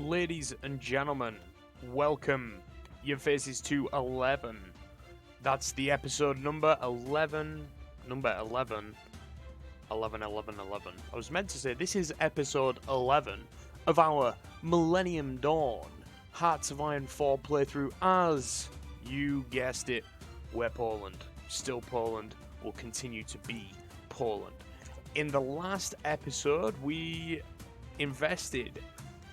Ladies and gentlemen, welcome your faces to 11. That's the episode number 11. Number 11. 11, 11, 11. I was meant to say this is episode 11 of our Millennium Dawn Hearts of Iron 4 playthrough as, you guessed it, we're Poland. Still Poland, will continue to be Poland. In the last episode, we invested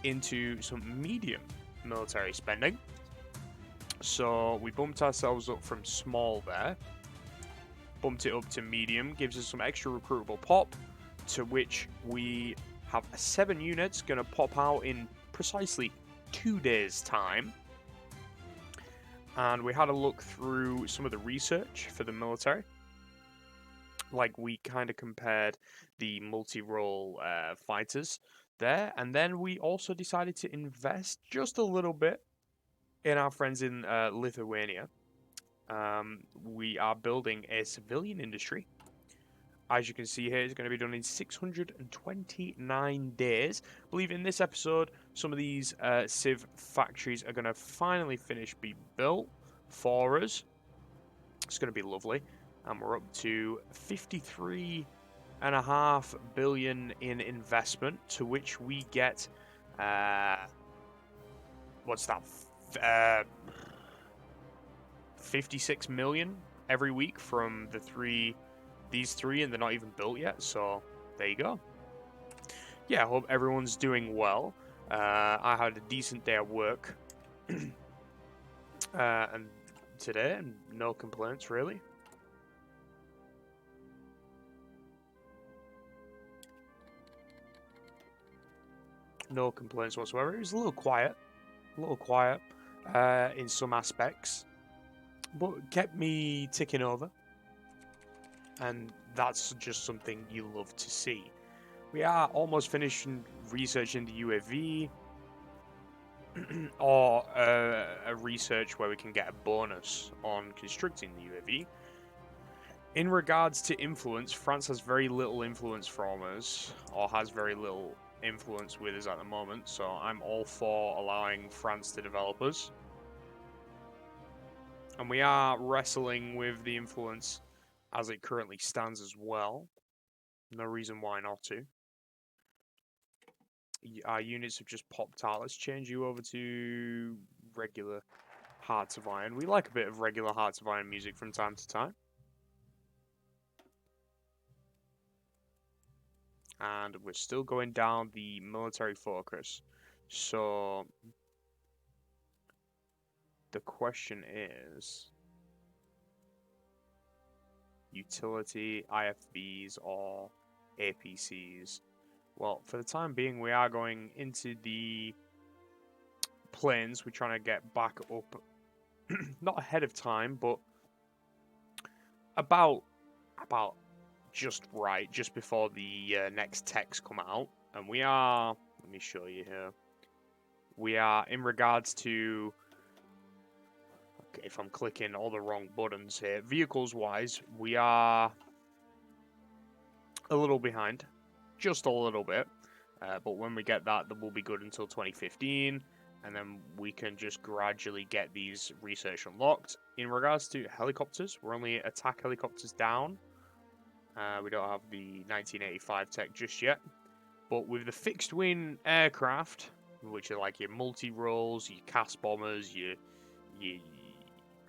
into some medium military spending. So we bumped ourselves up from small there, bumped it up to medium, gives us some extra recruitable pop, to which we have 7 units going to pop out in precisely 2 days' time. And we had a look through some of the research for the military. Like, we kind of compared the multi-role fighters there, and then we also decided to invest just a little bit in our friends in Lithuania. We are building a civilian industry. As you can see here, it's going to be done in 629 days. I believe in this episode, some of these civ factories are going to finally finish being built for us. It's going to be lovely. And we're up to 53.5 billion in investment, to which we get what's that? 56 million every week from these three, and they're not even built yet. So there you go. Yeah, I hope everyone's doing well. I had a decent day at work, and today, and no complaints really. No complaints whatsoever. It was a little quiet in some aspects, but kept me ticking over, and that's just something you love to see. We are almost finishing researching the UAV, or a research where we can get a bonus on constructing the UAV. In regards to influence, France has very little influence from us, or has very little influence with us at the moment, so I'm all for allowing France to develop us. And we are wrestling with the influence as it currently stands as well. No reason why not to. Our units have just popped out. Let's change you over to regular Hearts of Iron. We like a bit of regular Hearts of Iron music from time to time. And we're still going down the military focus. So the question is, utility, IFVs, or APCs? Well, for the time being, we are going into the planes. We're trying to get back up, not ahead of time, but about just right, just before the next techs come out. And we are, let me show you here. We are, in regards to, okay, if I'm clicking all the wrong buttons here, vehicles-wise, we are a little behind. Just a little bit. But when we get that, we'll be good until 2015. And then we can just gradually get these research unlocked. In regards to helicopters, we're only attack helicopters down. We don't have the 1985 tech just yet. But with the fixed wing aircraft, which are like your multi-rolls, your cast bombers, your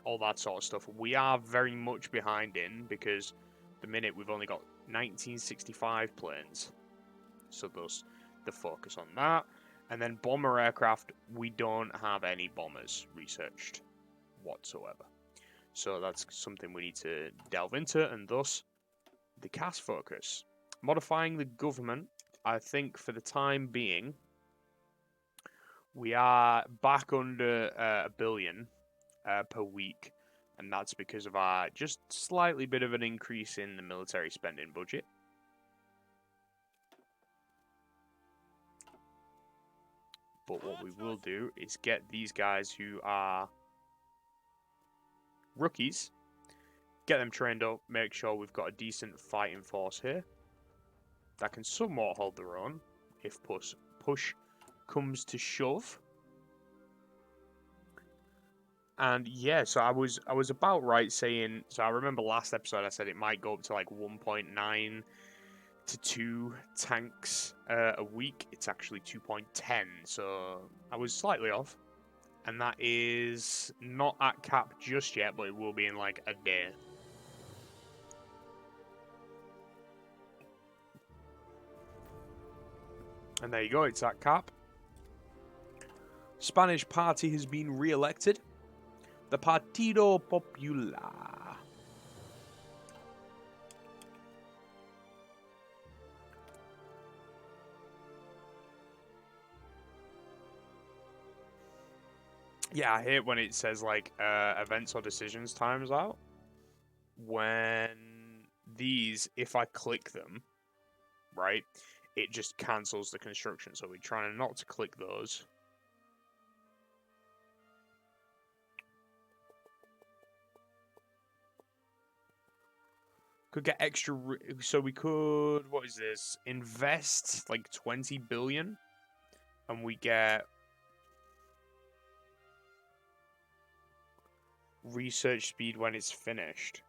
all that sort of stuff, we are very much behind in, because the minute we've only got 1965 planes. So thus the focus on that. And then bomber aircraft, we don't have any bombers researched whatsoever. So that's something we need to delve into, and thus the CAS focus. Modifying the government, I think for the time being, we are back under $1 billion per week, and that's because of our just slightly bit of an increase in the military spending budget. But what we will do is get these guys who are rookies, get them trained up, make sure we've got a decent fighting force here that can somewhat hold their own if push comes to shove. And yeah, so I was about right saying. So I remember last episode I said it might go up to like 1.9 to 2 tanks a week. It's actually 2.10, so I was slightly off. And that is not at cap just yet, but it will be in like a day. And there you go, it's at cap. Spanish party has been re-elected. The Partido Popular. Yeah, I hate when it says like events or decisions times out. When these, if I click them, right, it just cancels the construction. So we're trying not to click those. Could get extra, so we could, what is this? Invest like 20 billion, and we get research speed when it's finished.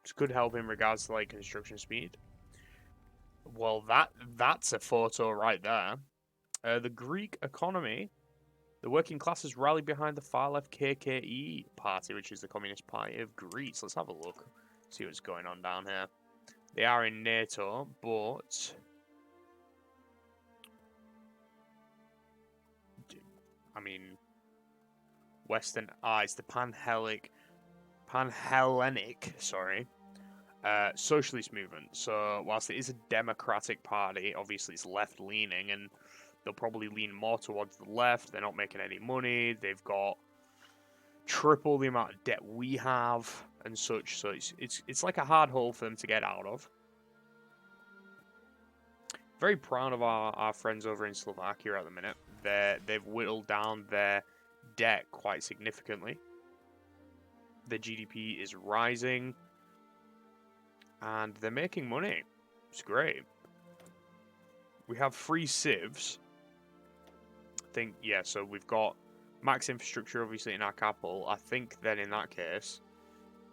This could help in regards to like construction speed. Well, that's a photo right there. The Greek economy. The working classes rally behind the far-left KKE party, which is the Communist Party of Greece. Let's have a look, see what's going on down here. They are in NATO, but I mean, Western. It's the Panhellenic, sorry, socialist movement. So whilst it is a democratic party, obviously it's left-leaning, and they'll probably lean more towards the left. They're not making any money. They've got triple the amount of debt we have and such. So it's like a hard hole for them to get out of. Very proud of our friends over in Slovakia at the minute. They've whittled down their debt quite significantly. The GDP is rising, and they're making money. It's great. We have free civs. I think, yeah, so we've got max infrastructure, obviously, in our capital. I think then in that case,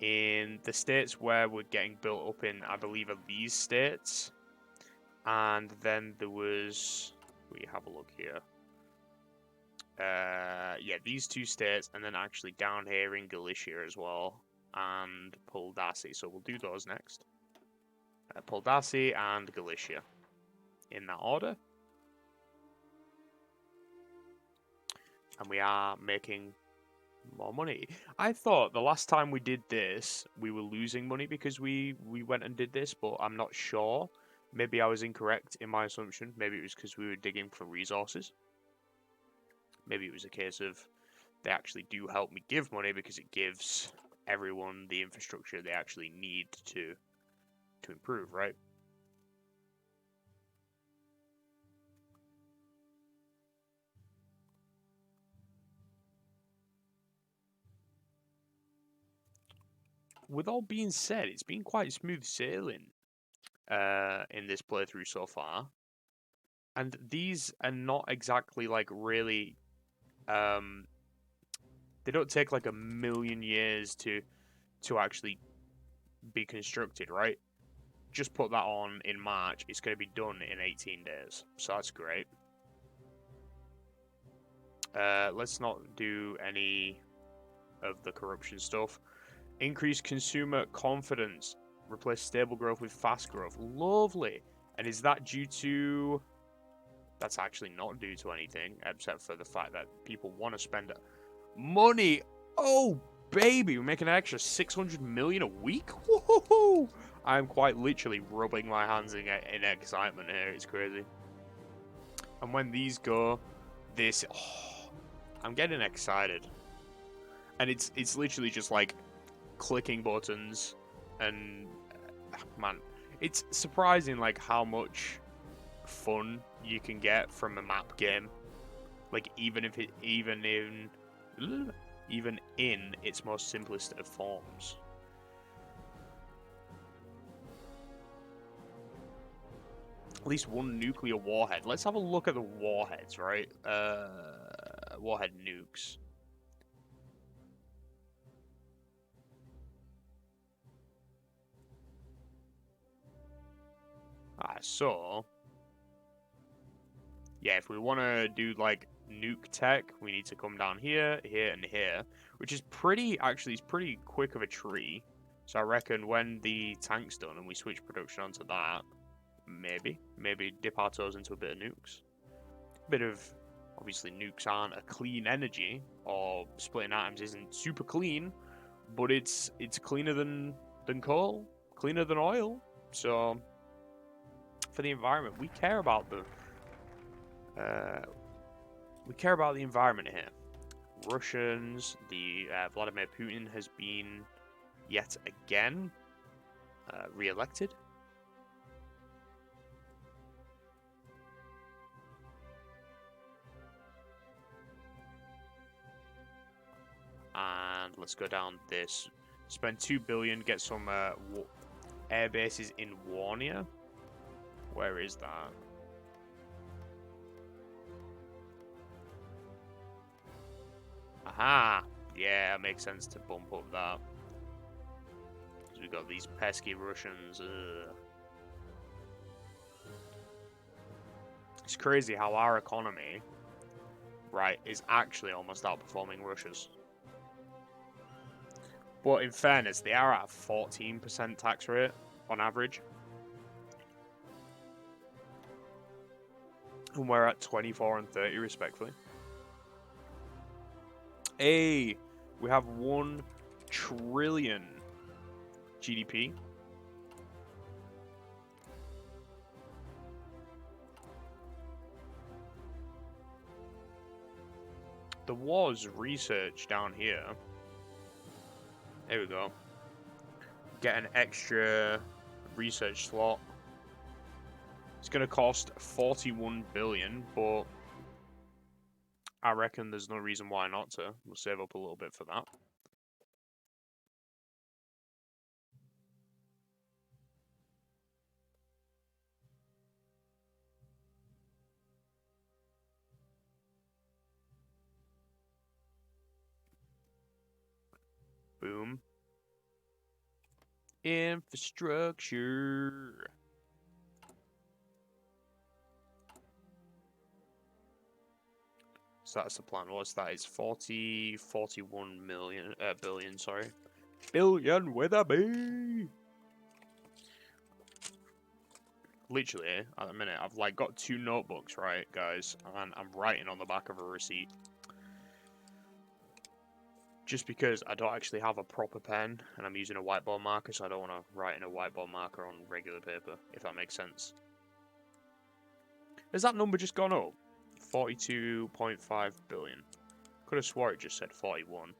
in the states where we're getting built up in, I believe, are these states. And then there was, we have a look here. Yeah, these two states, and then actually down here in Galicia as well, and Poldasi. So we'll do those next. Poldasi and Galicia, in that order. And we are making more money. I thought the last time we did this, we were losing money because we went and did this, but I'm not sure. Maybe I was incorrect in my assumption. Maybe it was because we were digging for resources. Maybe it was a case of they actually do help me give money because it gives everyone the infrastructure they actually need to improve, right? With all being said, it's been quite smooth sailing in this playthrough so far. And these are not exactly like really they don't take like a million years to actually be constructed, right? Just put that on in March, it's going to be done in 18 days. So that's great. Let's not do any of the corruption stuff. Increase consumer confidence. Replace stable growth with fast growth. Lovely. And is that due to... That's actually not due to anything, except for the fact that people want to spend money. Oh, baby, we're making an extra 600 million a week? Woohoo! I'm quite literally rubbing my hands in excitement here. It's crazy. And when these go, this... Oh, I'm getting excited. And it's literally just like clicking buttons and... Man, it's surprising like how much fun you can get from a map game. Like even in its most simplest of forms. At least one nuclear warhead. Let's have a look at the warheads, right? Warhead nukes. So... yeah, if we want to do, like, nuke tech, we need to come down here, here, and here. Which is pretty... actually, it's pretty quick of a tree. So I reckon when the tank's done and we switch production onto that, maybe dip our toes into a bit of nukes. A bit of... obviously, nukes aren't a clean energy, or splitting atoms isn't super clean, but it's cleaner than coal, cleaner than oil. So, for the environment, we care about the environment here. Russians, the Vladimir Putin has been yet again re-elected. And let's go down this. Spend 2 billion, get some air bases in Warnia. Where is that? Aha! Yeah, it makes sense to bump up that. Because we've got these pesky Russians. It's crazy how our economy, right, is actually almost outperforming Russia's. But in fairness, they are at a 14% tax rate on average. And we're at 24 and 30 respectively. Hey, we have 1 trillion GDP. There was research down here. There we go. Get an extra research slot. It's going to cost 41 billion, but I reckon there's no reason why not to. We'll save up a little bit for that. Boom. Infrastructure. So that's the plan. What's that? It's 41 million, billion, sorry. Billion with a B! Literally, at the minute, I've like got 2 notebooks, right, guys? And I'm writing on the back of a receipt. Just because I don't actually have a proper pen, and I'm using a whiteboard marker, so I don't want to write in a whiteboard marker on regular paper, if that makes sense. Has that number just gone up? 42.5 billion. Could have swore it just said 41.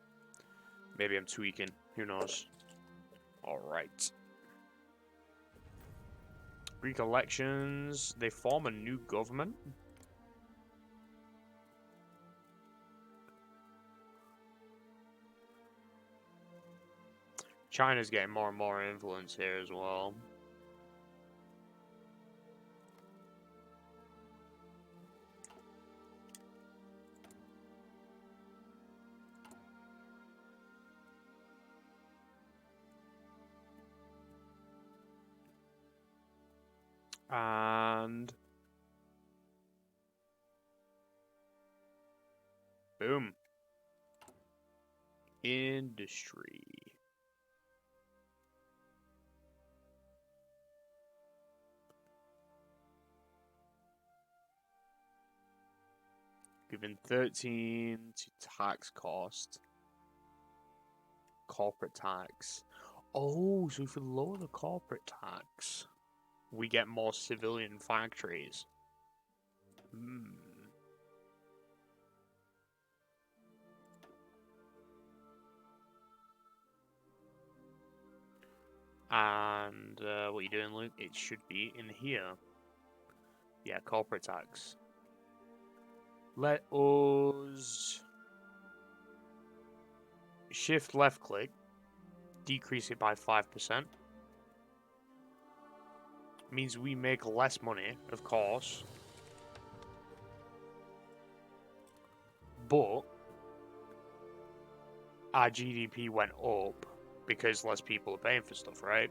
Maybe I'm tweaking. Who knows? Alright. Greek elections. They form a new government. China's getting more and more influence here as well. And boom. Industry. Given 13 to tax cost. Corporate tax. Oh, so if we lower the corporate tax, we get more civilian factories. And what are you doing, Luke? It should be in here. Yeah, corporate tax. Let us shift left click, decrease it by 5%. means we make less money, of course. But our GDP went up because less people are paying for stuff, right?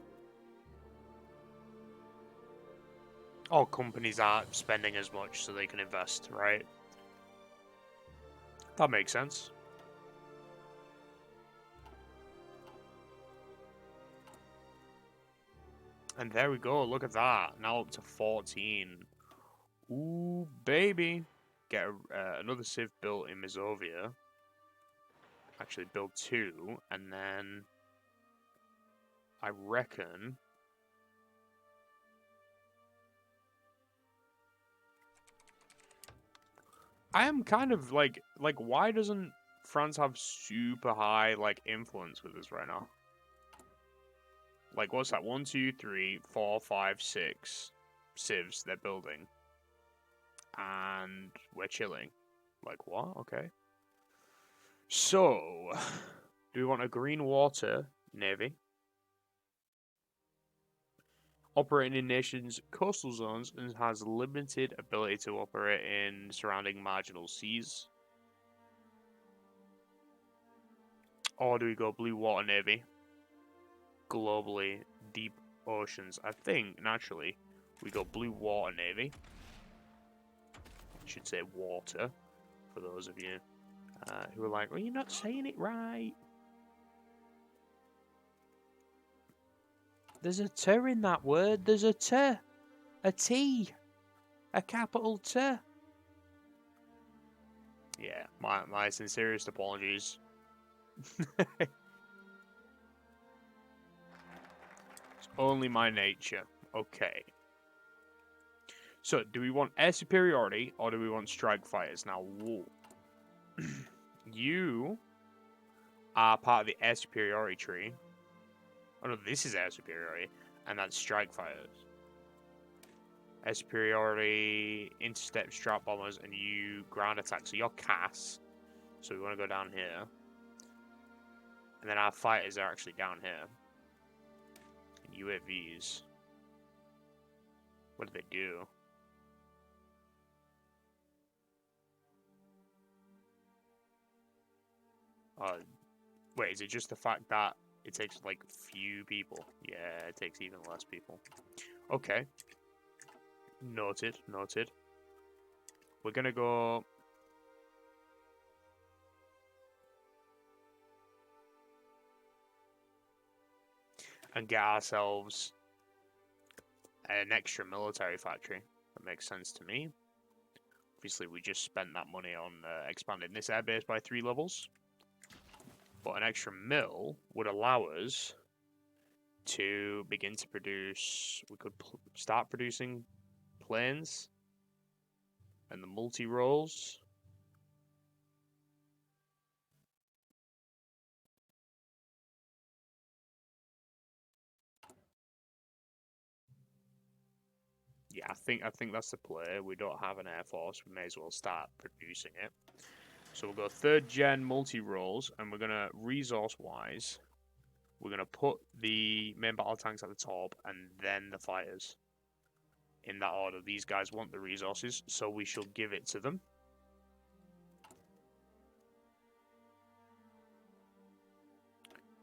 Or companies aren't spending as much so they can invest, right? That makes sense. And there we go, look at that. Now up to 14. Ooh, baby. Get another civ built in Mazovia. Actually, build 2, and then I reckon I am kind of like why doesn't France have super high like influence with us right now? Like, what's that? 1, 2, 3, 4, 5, 6 civs they're building, and we're chilling. Like, what? Okay. So, do we want a green water navy? Operating in nations' coastal zones and has limited ability to operate in surrounding marginal seas. Or do we go blue water navy? Globally, deep oceans. I think, naturally, we go blue water navy. I should say water, for those of you who are like, well, you're not saying it right. There's a T in that word. There's a T. A T. A capital T. Yeah, my sincerest apologies. It's only my nature. Okay. So, do we want air superiority or do we want strike fighters? Now, whoa. You are part of the air superiority tree. Oh no, this is air superiority, and that's strike fighters. Air superiority, intercept strap bombers, and you ground attack. So you're CAS. So we want to go down here. And then our fighters are actually down here. And UAVs. What do they do? Wait, is it just the fact that it takes like few people? Yeah, it takes even less people. Okay. Noted, noted. We're gonna go... and get ourselves an extra military factory. That makes sense to me. Obviously, we just spent that money on expanding this airbase by 3 levels. But an extra mill would allow us to begin to produce... We could start producing planes and the multi-rolls. Yeah, I think that's the play. We don't have an air force. We may as well start producing it. So we'll go 3rd gen multi-rolls, and we're gonna resource-wise, we're gonna put the main battle tanks at the top, and then the fighters. In that order, these guys want the resources, so we shall give it to them.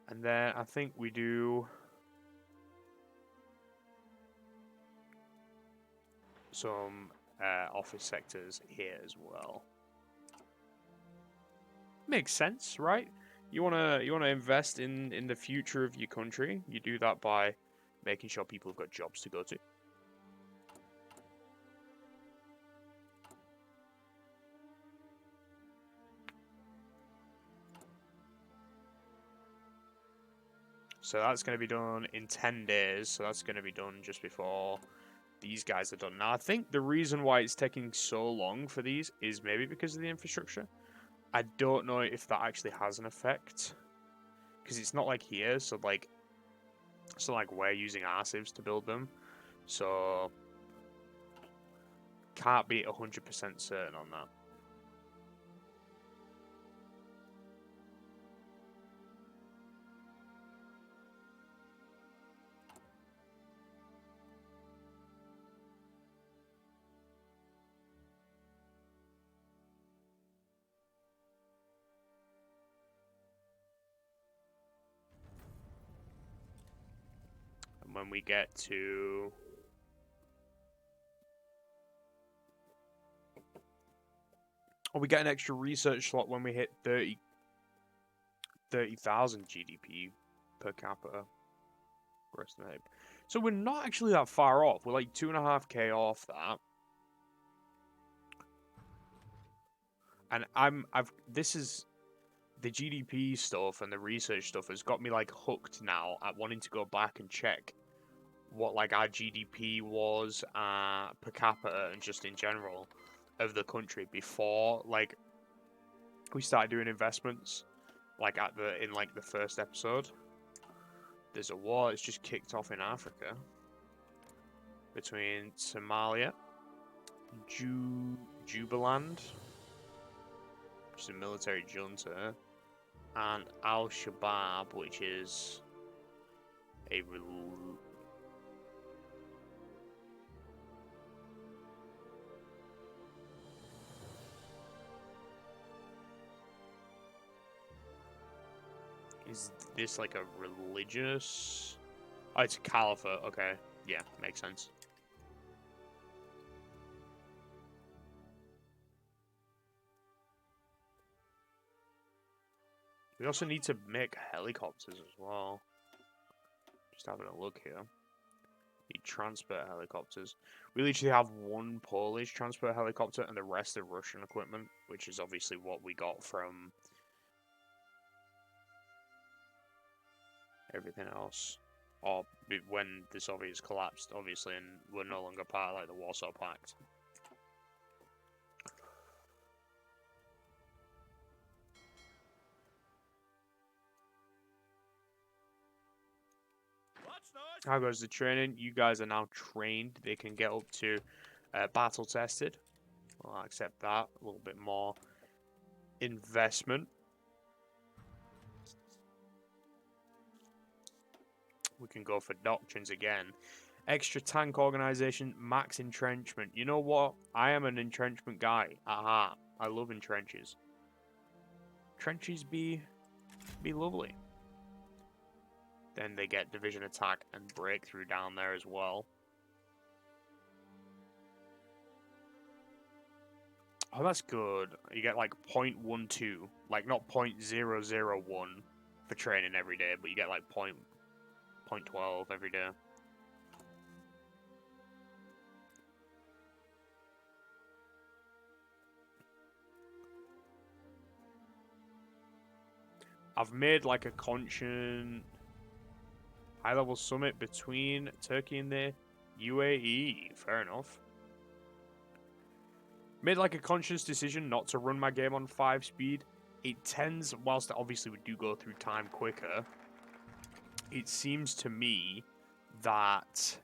And then I think we do some office sectors here as well. Makes sense, right? You wanna invest in the future of your country. You do that by making sure people have got jobs to go to. So that's going to be done in 10 days. So that's going to be done just before these guys are done. Now, I think the reason why it's taking so long for these is maybe because of the infrastructure. I don't know if that actually has an effect. Because it's not like here, so like we're using our civs to build them. So can't be 100% certain on that. when we get to... Oh, we get an extra research slot when we hit 30,000 GDP per capita. So we're not actually that far off. We're like 2.5k off that. And this is the GDP stuff and the research stuff has got me like hooked now at wanting to go back and check what like our GDP was per capita and just in general of the country before like we started doing investments like in the first episode. There's a war that's just kicked off in Africa between Somalia, Jubaland, which is a military junta, and Al-Shabaab, which is a Is this like a religious... Oh, it's a caliphate. Okay. Yeah, makes sense. We also need to make helicopters as well. Just having a look here. Need transport helicopters. We literally have one Polish transport helicopter and the rest are Russian equipment, which is obviously what we got from everything else. Or when the Soviets collapsed, obviously, and we're no longer part of like the Warsaw Pact. How goes the training? You guys are now trained. They can get up to battle tested. I'll accept that. A little bit more investment. We can go for doctrines again. Extra tank organization, max entrenchment. You know what? I am an entrenchment guy. Aha. I love entrenches. Trenches be lovely. Then they get division attack and breakthrough down there as well. Oh, that's good. You get like 0.12, like not 0.001 for training every day, but you get like 0.12 every day. I've made like a conscious high-level summit between Turkey and the UAE. Fair enough. Made like a conscious decision not to run my game on 5 speed. It tends, whilst obviously we do go through time quicker, it seems to me that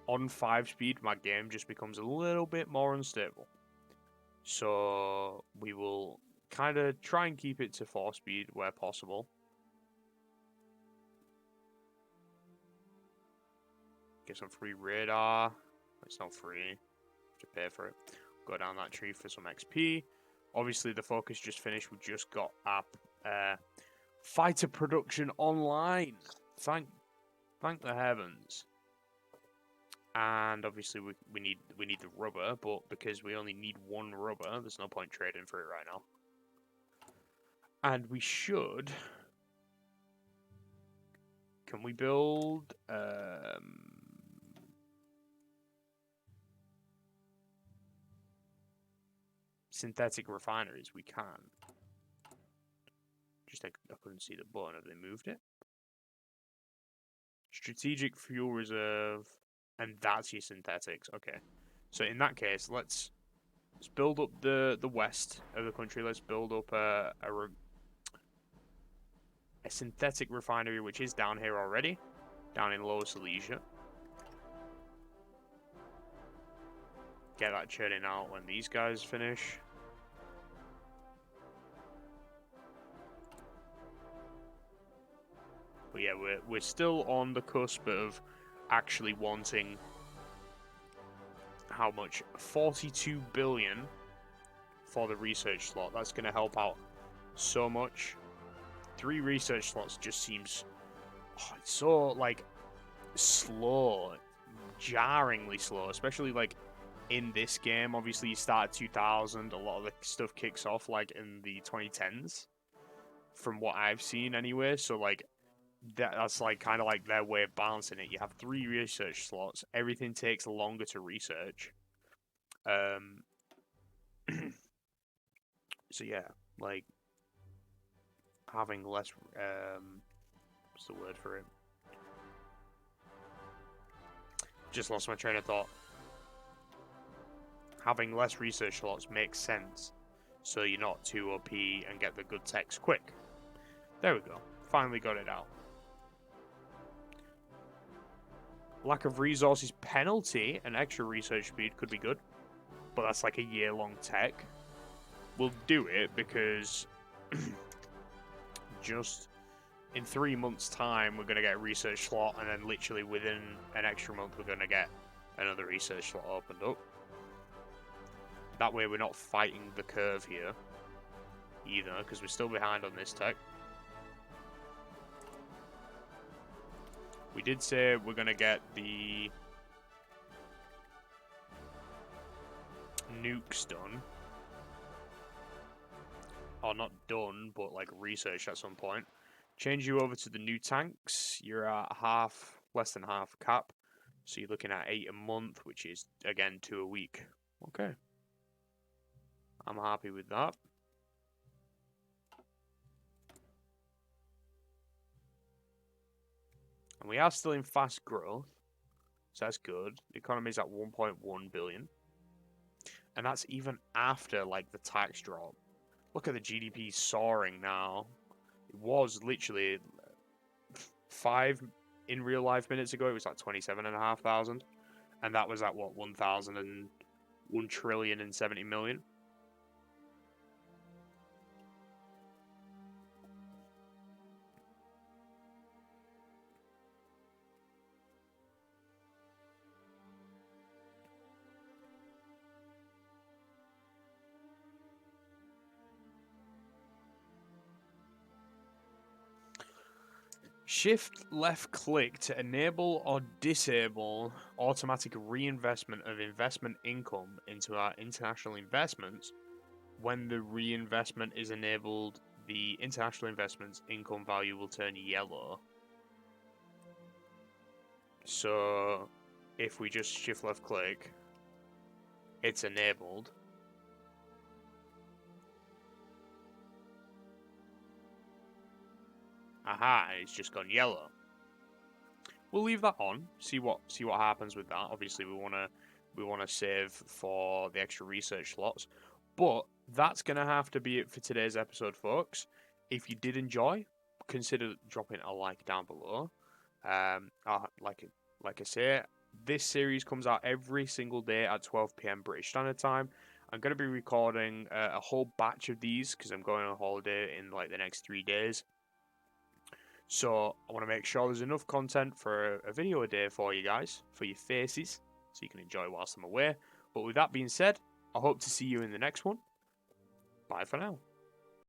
on 5 speed my game just becomes a little bit more unstable. So we will kind of try and keep it to 4 speed where possible. Get some free radar. It's not free. You have to pay for it. Go down that tree for some XP. Obviously, the focus just finished. We just got up fighter production online. Thank the heavens. And obviously, we need the rubber, but because we only need 1 rubber, there's no point trading for it right now. And we should. Can we build? Synthetic refineries, we can. Just I couldn't see the button. Have they moved it? Strategic fuel reserve, and that's your synthetics. Okay, so in that case, let's build up the west of the country. Let's build up a synthetic refinery, which is down here already, down in Lower Silesia. Get that churning out when these guys finish. But yeah, we're still on the cusp of actually wanting how much? 42 billion for the research slot. That's going to help out so much. 3 research slots just seems... Oh, it's so, like... slow, jarringly slow, especially like in this game. Obviously, you start at 2000. A lot of the stuff kicks off like in the 2010s, from what I've seen anyway. So like that's like kind of like their way of balancing it. You have 3 research slots. Everything takes longer to research. So yeah, like having less what's the word for it? Just lost my train of thought. Having less research slots makes sense, so you're not too OP and get the good techs quick. There we go. Finally got it out. Lack of resources penalty and extra research speed could be good, but that's like a year-long tech. We'll do it because just in 3 months' time, we're going to get a research slot, and then literally within an extra month, we're going to get another research slot opened up. That way, we're not fighting the curve here either, because we're still behind on this tech. We did say we're going to get the nukes done. Or not done, but like researched at some point. Change you over to the new tanks. You're at less than half cap. So you're looking at 8 a month, which is, again, 2 a week. Okay. I'm happy with that. And we are still in fast growth. So that's good. The economy is at 1.1 billion. And that's even after, like, the tax drop. Look at the GDP soaring now. It was literally 5 in real life minutes ago. It was like 27,500. And that was at what, 1 trillion and 70 million. Shift left click to enable or disable automatic reinvestment of investment income into our international investments. When the reinvestment is enabled, the international investments income value will turn yellow. So if we just shift left click, it's enabled. Aha, it's just gone yellow. We'll leave that on. See what happens with that. Obviously, we wanna save for the extra research slots. But that's gonna have to be it for today's episode, folks. If you did enjoy, consider dropping a like down below. Like I say, this series comes out every single day at 12 PM British Standard Time. I'm going to be recording a whole batch of these because I'm going on holiday in like the next 3 days. So I want to make sure there's enough content for a video a day for you guys, for your faces, so you can enjoy whilst I'm away. But with that being said, I hope to see you in the next one. Bye for now.